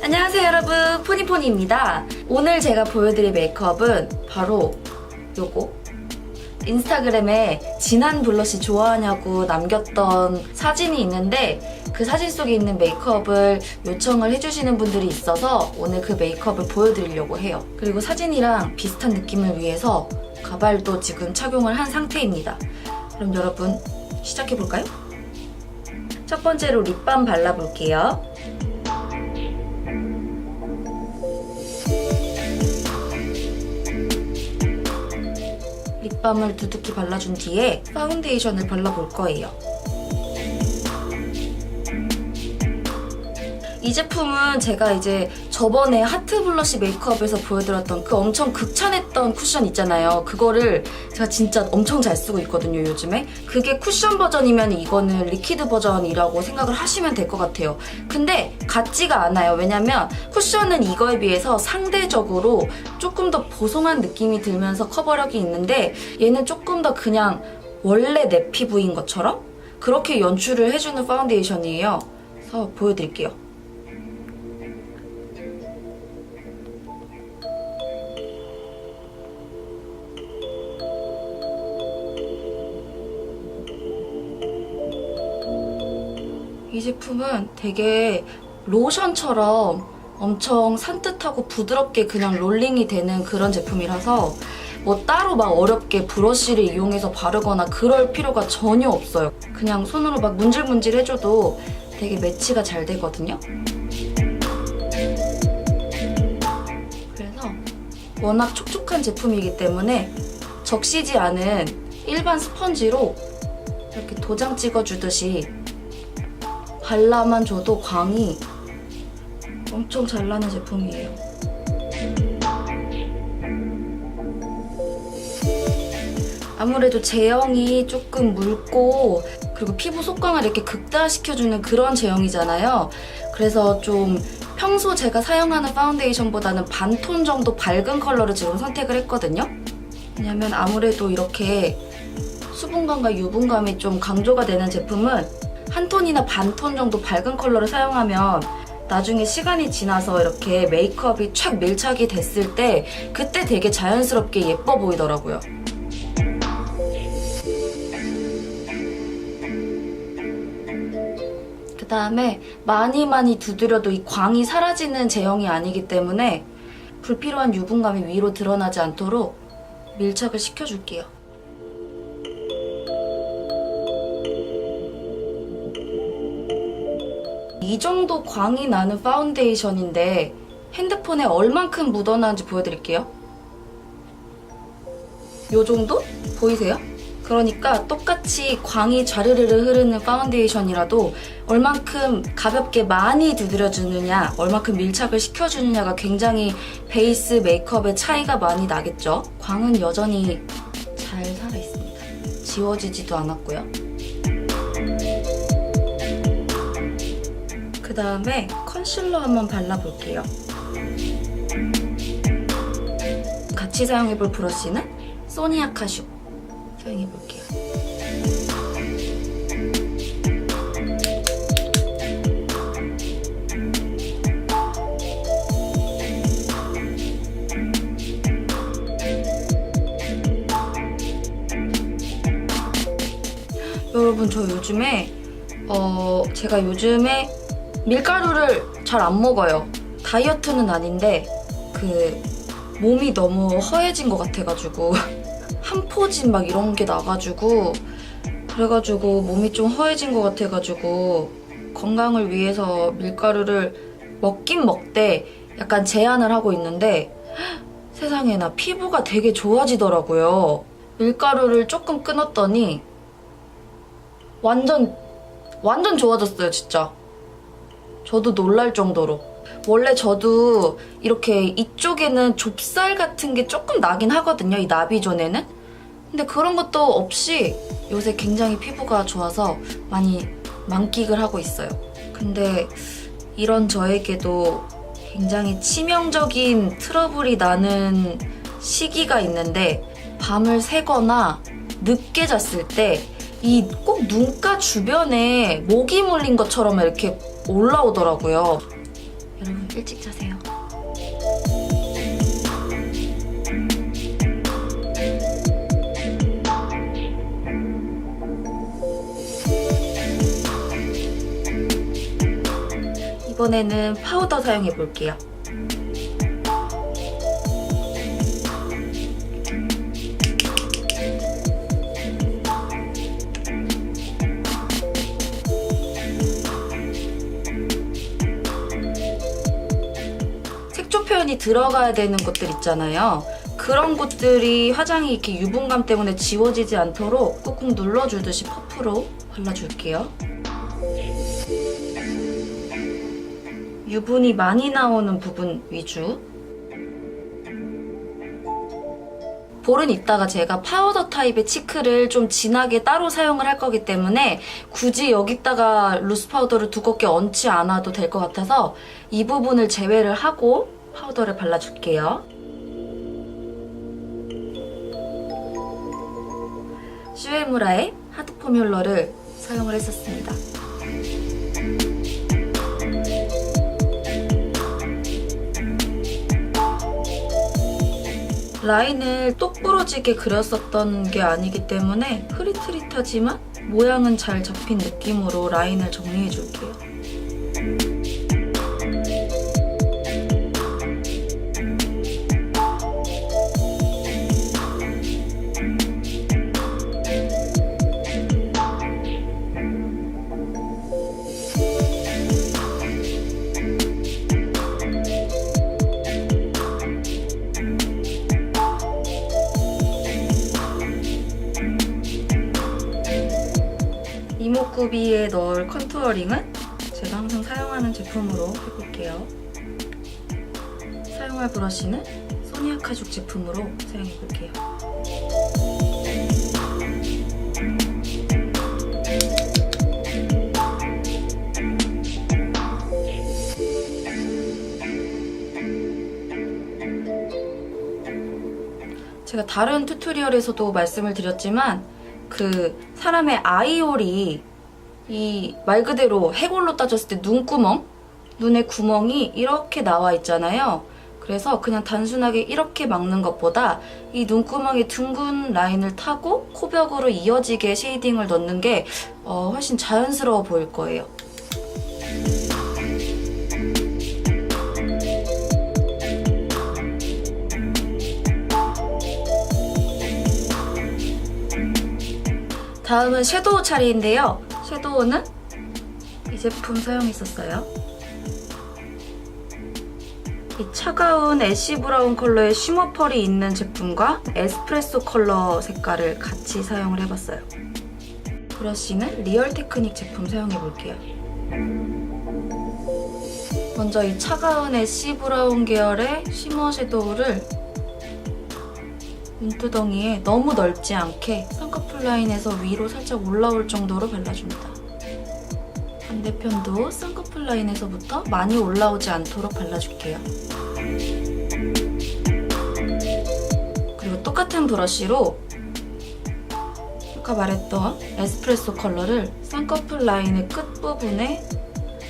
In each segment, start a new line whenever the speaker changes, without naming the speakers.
안녕하세요 여러분, 포니포니입니다. 오늘 제가 보여드릴 메이크업은 바로 요거, 인스타그램에 진한 블러쉬 좋아하냐고 남겼던 사진이 있는데 그 사진 속에 있는 메이크업을 요청을 해주시는 분들이 있어서 오늘 그 메이크업을 보여드리려고 해요. 그리고 사진이랑 비슷한 느낌을 위해서 가발도 지금 착용을 한 상태입니다. 그럼 여러분 시작해볼까요? 첫 번째로 립밤 발라볼게요. 립밤을 두둑히 발라준 뒤에 파운데이션을 발라볼 거예요. 이 제품은 제가 이제 저번에 하트 블러쉬 메이크업에서 보여드렸던 그 엄청 극찬했던 쿠션 있잖아요. 그거를 제가 진짜 엄청 잘 쓰고 있거든요, 요즘에. 그게 쿠션 버전이면 이거는 리퀴드 버전이라고 생각을 하시면 될 것 같아요. 근데 같지가 않아요. 왜냐면 쿠션은 이거에 비해서 상대적으로 조금 더 보송한 느낌이 들면서 커버력이 있는데 얘는 조금 더 그냥 원래 내 피부인 것처럼 그렇게 연출을 해주는 파운데이션이에요. 그래서 보여드릴게요. 이 제품은 되게 로션처럼 엄청 산뜻하고 부드럽게 그냥 롤링이 되는 그런 제품이라서 뭐 따로 막 어렵게 브러쉬를 이용해서 바르거나 그럴 필요가 전혀 없어요. 그냥 손으로 막 문질문질 해줘도 되게 매치가 잘 되거든요. 그래서 워낙 촉촉한 제품이기 때문에 적시지 않은 일반 스펀지로 이렇게 도장 찍어주듯이 발라만 줘도 광이 엄청 잘 나는 제품이에요. 아무래도 제형이 조금 묽고 그리고 피부 속광을 이렇게 극대화시켜주는 그런 제형이잖아요. 그래서 좀 평소 제가 사용하는 파운데이션보다는 반톤 정도 밝은 컬러를 지금 선택을 했거든요. 왜냐면 아무래도 이렇게 수분감과 유분감이 좀 강조가 되는 제품은 한 톤이나 반톤 정도 밝은 컬러를 사용하면 나중에 시간이 지나서 이렇게 메이크업이 촥 밀착이 됐을 때 그때 되게 자연스럽게 예뻐 보이더라고요. 그 다음에 많이 두드려도 이 광이 사라지는 제형이 아니기 때문에 불필요한 유분감이 위로 드러나지 않도록 밀착을 시켜줄게요. 이 정도 광이 나는 파운데이션인데 핸드폰에 얼만큼 묻어나는지 보여드릴게요. 요 정도? 보이세요? 그러니까 똑같이 광이 좌르르르 흐르는 파운데이션이라도 얼만큼 가볍게 많이 두드려주느냐, 얼만큼 밀착을 시켜주느냐가 굉장히 베이스 메이크업의 차이가 많이 나겠죠? 광은 여전히 잘 살아있습니다. 지워지지도 않았고요. 그 다음에 컨실러 한번 발라볼게요. 같이 사용해볼 브러쉬는 소니아 카슈 사용해볼게요. 여러분 저 요즘에 제가 요즘에 밀가루를 잘 안 먹어요. 다이어트는 아닌데 그 몸이 너무 허해진 것 같아가지고 한포진 막 이런 게 나가지고 그래가지고 몸이 좀 허해진 것 같아가지고 건강을 위해서 밀가루를 먹긴 먹되 약간 제한을 하고 있는데 세상에 나 피부가 되게 좋아지더라고요. 밀가루를 조금 끊었더니 완전 좋아졌어요, 진짜. 저도 놀랄 정도로. 원래 저도 이렇게 이쪽에는 좁쌀 같은 게 조금 나긴 하거든요, 이 나비존에는. 근데 그런 것도 없이 요새 굉장히 피부가 좋아서 많이 만끽을 하고 있어요. 근데 이런 저에게도 굉장히 치명적인 트러블이 나는 시기가 있는데, 밤을 새거나 늦게 잤을 때 이 꼭 눈가 주변에 모기 물린 것처럼 이렇게 올라오더라고요. 여러분 일찍 자세요. 이번에는 파우더 사용해 볼게요. 색조 표현이 들어가야 되는 것들 있잖아요. 그런 것들이 화장이 이렇게 유분감 때문에 지워지지 않도록 꾹꾹 눌러주듯이 퍼프로 발라줄게요. 유분이 많이 나오는 부분 위주. 볼은 이따가 제가 파우더 타입의 치크를 좀 진하게 따로 사용을 할 거기 때문에 굳이 여기다가 루스 파우더를 두껍게 얹지 않아도 될 것 같아서 이 부분을 제외를 하고 파우더를 발라줄게요. 슈에무라의 하드 포뮬러를 사용을 했었습니다. 라인을 똑부러지게 그렸었던 게 아니기 때문에 흐릿흐릿하지만 모양은 잘 잡힌 느낌으로 라인을 정리해줄게요. 이목구비에 넣을 컨투어링은 제가 항상 사용하는 제품으로 해볼게요. 사용할 브러쉬는 소니아 카죽 제품으로 사용해볼게요. 제가 다른 튜토리얼에서도 말씀을 드렸지만 그 사람의 아이홀이 이 말 그대로 해골로 따졌을 때 눈구멍? 눈의 구멍이 이렇게 나와 있잖아요. 그래서 그냥 단순하게 이렇게 막는 것보다 이 눈구멍에 둥근 라인을 타고 코벽으로 이어지게 쉐이딩을 넣는 게 훨씬 자연스러워 보일 거예요. 다음은 섀도우 차례인데요. 섀도우는 이 제품 사용했었어요. 이 차가운 애쉬 브라운 컬러의 쉬머 펄이 있는 제품과 에스프레소 컬러 색깔을 같이 사용을 해봤어요. 브러쉬는 리얼 테크닉 제품 사용해볼게요. 먼저 이 차가운 애쉬 브라운 계열의 쉬머 섀도우를 눈두덩이에 너무 넓지 않게 쌍꺼풀 라인에서 위로 살짝 올라올 정도로 발라줍니다. 반대편도 쌍꺼풀 라인에서부터 많이 올라오지 않도록 발라줄게요. 그리고 똑같은 브러쉬로 아까 말했던 에스프레소 컬러를 쌍꺼풀 라인의 끝부분에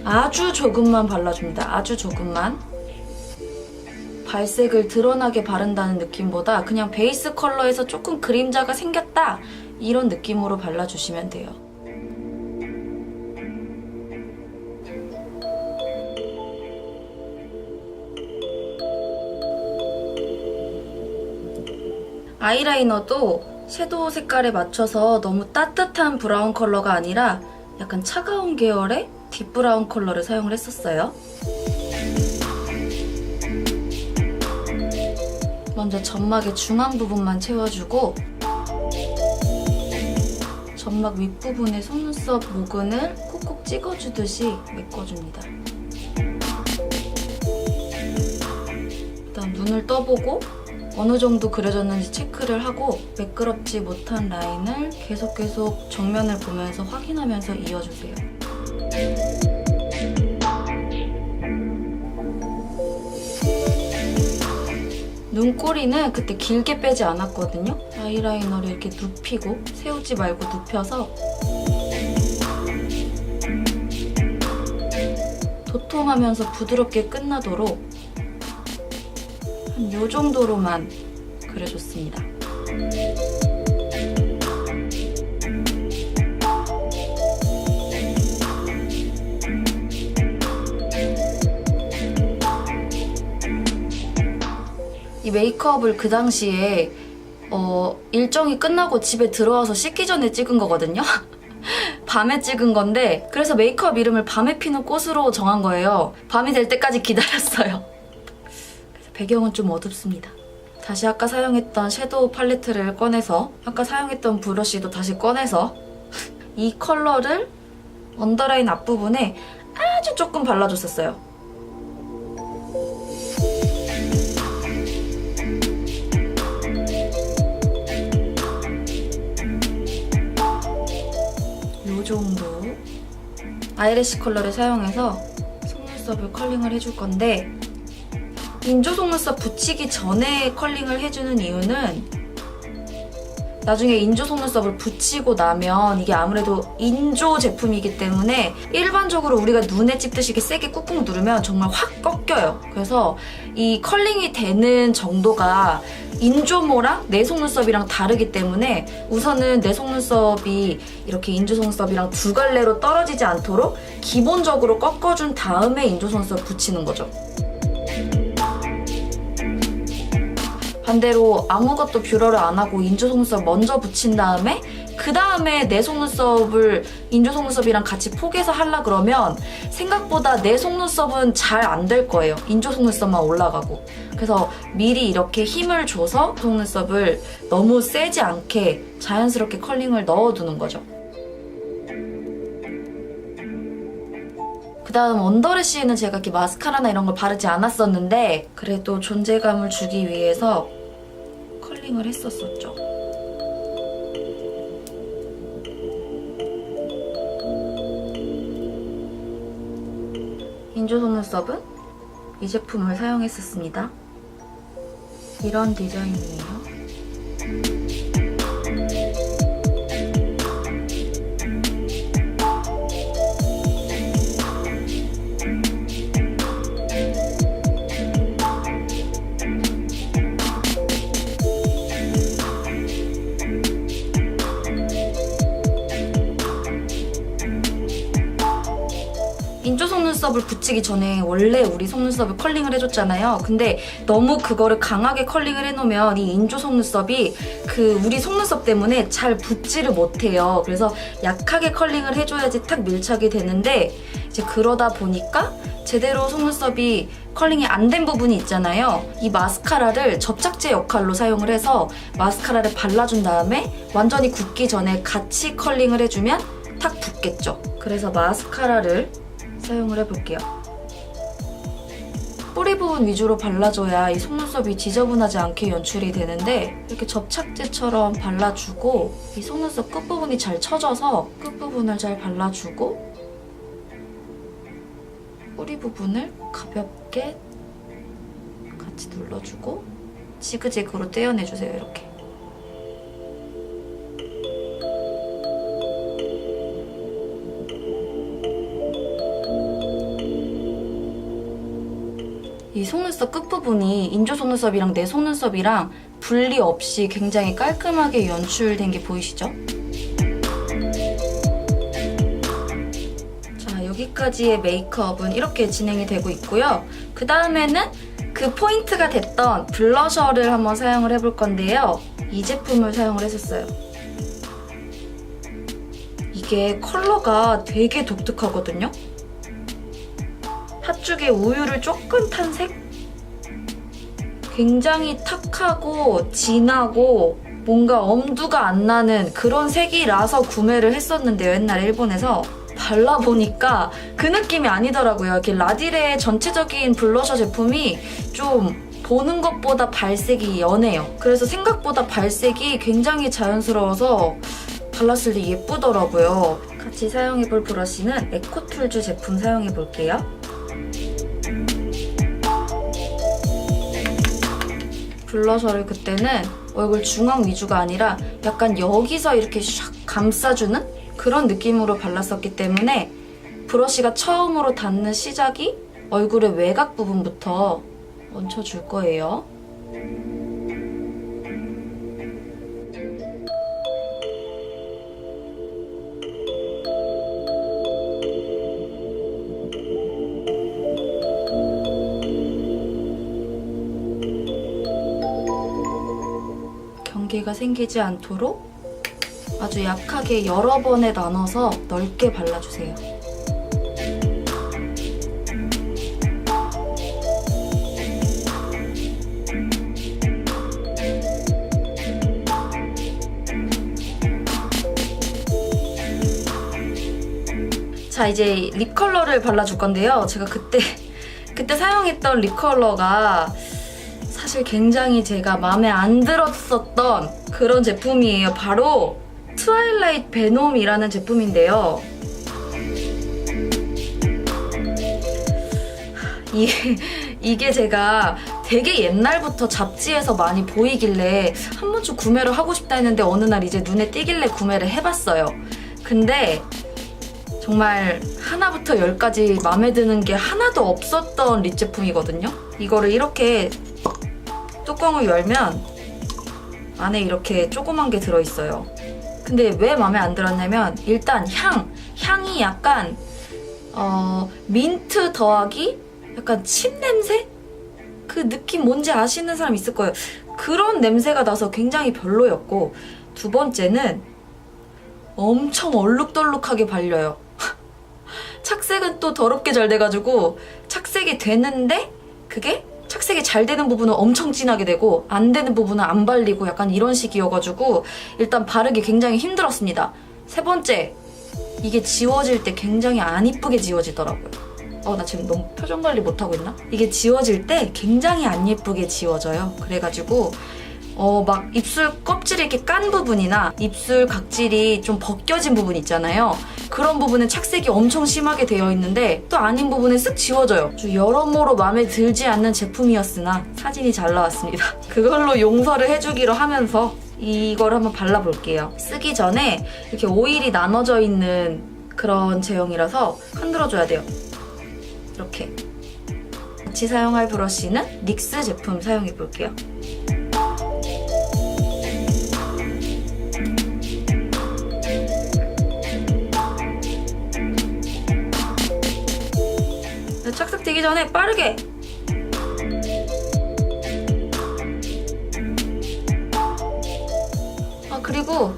아주 조금만 발라줍니다. 아주 조금만. 발색을 드러나게 바른다는 느낌보다 그냥 베이스 컬러에서 조금 그림자가 생겼다 이런 느낌으로 발라주시면 돼요. 아이라이너도 섀도우 색깔에 맞춰서 너무 따뜻한 브라운 컬러가 아니라 약간 차가운 계열의 딥 브라운 컬러를 사용을 했었어요. 먼저 점막의 중앙 부분만 채워주고 점막 윗부분에 속눈썹 모근을 콕콕 찍어주듯이 메꿔줍니다. 그다음 눈을 떠보고 어느 정도 그려졌는지 체크를 하고 매끄럽지 못한 라인을 계속 정면을 보면서 확인하면서 이어주세요. 눈꼬리는 그때 길게 빼지 않았거든요. 아이라이너를 이렇게 눕히고 세우지 말고 눕혀서 도톰하면서 부드럽게 끝나도록 한 요 정도로만 그려줬습니다. 이 메이크업을 그 당시에 일정이 끝나고 집에 들어와서 씻기 전에 찍은 거거든요. 밤에 찍은 건데 그래서 메이크업 이름을 밤에 피는 꽃으로 정한 거예요. 밤이 될 때까지 기다렸어요. 그래서 배경은 좀 어둡습니다. 다시 아까 사용했던 섀도우 팔레트를 꺼내서 아까 사용했던 브러쉬도 다시 꺼내서 이 컬러를 언더라인 앞부분에 아주 조금 발라줬었어요. 이 정도 아이래쉬 컬러를 사용해서 속눈썹을 컬링을 해줄 건데 인조 속눈썹 붙이기 전에 컬링을 해주는 이유는 나중에 인조 속눈썹을 붙이고 나면 이게 아무래도 인조 제품이기 때문에 일반적으로 우리가 눈에 찝듯이 이렇게 세게 꾹꾹 누르면 정말 확 꺾여요. 그래서 이 컬링이 되는 정도가 인조모랑 내 속눈썹이랑 다르기 때문에 우선은 내 속눈썹이 이렇게 인조 속눈썹이랑 두 갈래로 떨어지지 않도록 기본적으로 꺾어준 다음에 인조 속눈썹 붙이는 거죠. 반대로 아무것도 뷰러를 안 하고 인조 속눈썹 먼저 붙인 다음에 그 다음에 내 속눈썹을 인조 속눈썹이랑 같이 포개서 하려 그러면 생각보다 내 속눈썹은 잘 안 될 거예요. 인조 속눈썹만 올라가고. 그래서 미리 이렇게 힘을 줘서 속눈썹을 너무 세지 않게 자연스럽게 컬링을 넣어두는 거죠. 그 다음 언더래쉬에는 제가 이렇게 마스카라나 이런 걸 바르지 않았었는데 그래도 존재감을 주기 위해서 컬링을 했었었죠. 인조 속눈썹은 이 제품을 사용했었습니다. 이런 디자인이에요. 인조 속눈썹을 붙이기 전에 원래 우리 속눈썹을 컬링을 해줬잖아요. 근데 너무 그거를 강하게 컬링을 해놓으면 이 인조 속눈썹이 우리 속눈썹 때문에 잘 붙지를 못해요. 그래서 약하게 컬링을 해줘야지 탁 밀착이 되는데 이제 그러다 보니까 제대로 속눈썹이 컬링이 안 된 부분이 있잖아요. 이 마스카라를 접착제 역할로 사용을 해서 마스카라를 발라준 다음에 완전히 굳기 전에 같이 컬링을 해주면 탁 붙겠죠. 그래서 마스카라를 사용을 해볼게요. 뿌리 부분 위주로 발라줘야 이 속눈썹이 지저분하지 않게 연출이 되는데 이렇게 접착제처럼 발라주고 이 속눈썹 끝부분이 잘 처져서 끝부분을 잘 발라주고 뿌리 부분을 가볍게 같이 눌러주고 지그재그로 떼어내주세요. 이렇게. 이 속눈썹 끝부분이 인조 속눈썹이랑 내 속눈썹이랑 분리 없이 굉장히 깔끔하게 연출된 게 보이시죠? 자, 여기까지의 메이크업은 이렇게 진행이 되고 있고요. 그 다음에는 그 포인트가 됐던 블러셔를 한번 사용을 해볼 건데요. 이 제품을 사용을 했었어요. 이게 컬러가 되게 독특하거든요. 팥죽에 우유를 조금 탄 색? 굉장히 탁하고 진하고 뭔가 엄두가 안 나는 그런 색이라서 구매를 했었는데요. 옛날에 일본에서. 발라보니까 그 느낌이 아니더라고요. 이렇게 라디레의 전체적인 블러셔 제품이 좀 보는 것보다 발색이 연해요. 그래서 생각보다 발색이 굉장히 자연스러워서 발랐을 때 예쁘더라고요. 같이 사용해볼 브러쉬는 에코툴즈 제품 사용해볼게요. 블러셔를 그때는 얼굴 중앙 위주가 아니라 약간 여기서 이렇게 샥 감싸주는 그런 느낌으로 발랐었기 때문에 브러쉬가 처음으로 닿는 시작이 얼굴의 외곽 부분부터 얹혀줄 거예요. 경계가 생기지 않도록 아주 약하게 여러 번에 나눠서 넓게 발라주세요. 자, 이제 립 컬러를 발라줄 건데요. 제가 그때 사용했던 립 컬러가 사실 굉장히 제가 마음에 안 들었었던 그런 제품이에요. 바로 트와일라이트 베놈이라는 제품인데요. 이게 제가 되게 옛날부터 잡지에서 많이 보이길래 한 번쯤 구매를 하고 싶다 했는데 어느 날 이제 눈에 띄길래 구매를 해봤어요. 근데 정말 하나부터 열까지 마음에 드는 게 하나도 없었던 립 제품이거든요. 이거를 이렇게 뚜껑을 열면 안에 이렇게 조그만 게 들어있어요. 근데 왜 마음에 안 들었냐면 일단 향이 약간 민트 더하기 약간 침 냄새? 그 느낌 뭔지 아시는 사람 있을 거예요. 그런 냄새가 나서 굉장히 별로였고, 두 번째는 엄청 얼룩덜룩하게 발려요. 착색은 또 더럽게 잘 돼가지고 착색이 되는데 그게 착색이 잘 되는 부분은 엄청 진하게 되고 안 되는 부분은 안 발리고 약간 이런 식이어가지고 일단 바르기 굉장히 힘들었습니다. 세 번째, 이게 지워질 때 굉장히 안 이쁘게 지워지더라고요. 나 지금 너무 표정 관리 못하고 있나? 이게 지워질 때 굉장히 안 예쁘게 지워져요. 그래가지고 막 입술 껍질이 이렇게 깐 부분이나 입술 각질이 좀 벗겨진 부분 있잖아요. 그런 부분은 착색이 엄청 심하게 되어 있는데 또 아닌 부분은 쓱 지워져요. 여러모로 마음에 들지 않는 제품이었으나 사진이 잘 나왔습니다. 그걸로 용서를 해주기로 하면서 이걸 한번 발라볼게요. 쓰기 전에 이렇게 오일이 나눠져 있는 그런 제형이라서 흔들어줘야 돼요. 이렇게. 같이 사용할 브러쉬는 닉스 제품 사용해볼게요. 착색되기 전에 빠르게! 그리고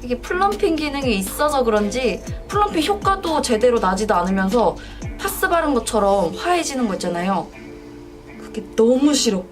이게 플럼핑 기능이 있어서 그런지 플럼핑 효과도 제대로 나지도 않으면서 파스 바른 것처럼 화해지는 거 있잖아요. 그게 너무 싫어.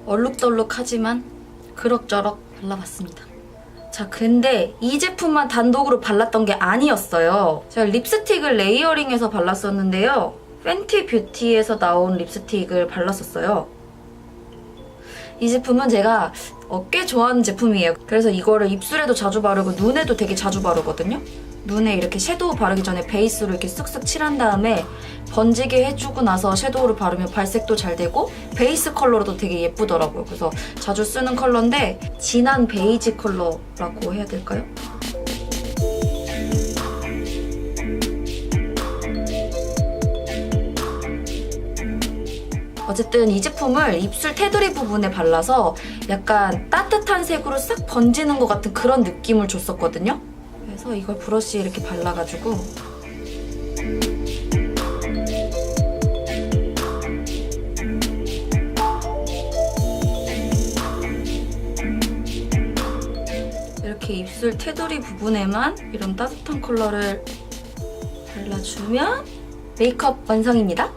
얼룩덜룩하지만 그럭저럭 발라봤습니다. 자, 근데 이 제품만 단독으로 발랐던 게 아니었어요. 제가 립스틱을 레이어링해서 발랐었는데요. 팬티 뷰티에서 나온 립스틱을 발랐었어요. 이 제품은 제가 꽤 좋아하는 제품이에요. 그래서 이거를 입술에도 자주 바르고 눈에도 되게 자주 바르거든요. 눈에 이렇게 섀도우 바르기 전에 베이스로 이렇게 쓱쓱 칠한 다음에 번지게 해주고 나서 섀도우를 바르면 발색도 잘 되고 베이스 컬러로도 되게 예쁘더라고요. 그래서 자주 쓰는 컬러인데 진한 베이지 컬러라고 해야 될까요? 어쨌든 이 제품을 입술 테두리 부분에 발라서 약간 따뜻한 색으로 싹 번지는 것 같은 그런 느낌을 줬었거든요. 그래서 이걸 브러쉬에 이렇게 발라가지고 이렇게 입술 테두리 부분에만 이런 따뜻한 컬러를 발라주면 메이크업 완성입니다.